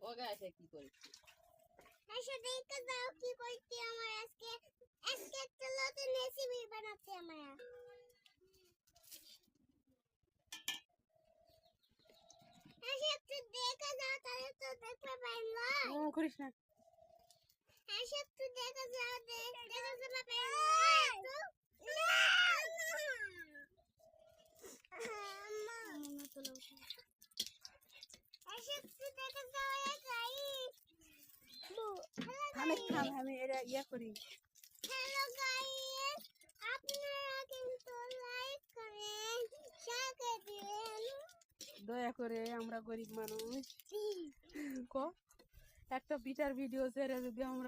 ওগা এসে কি করি এসে দেখে দাও কি করতে আমার আজকে আজকে একটা নতুন রেসিপি বানাতে আমার এসে একটু দেখে দাও তাহলে তো দেখতে পাইলো করিস না এসে একটু দেখে দাও দেখে যাবে পাইলো আমি এটা ইয়া করি হ্যালো গাইস আপনারা কিন্তু লাইক করেন শেয়ার করে দিন দয়া করে আমরা গরিব মানুষ একটা পিঠার ভিডিও ছেড়ে যদি আমরা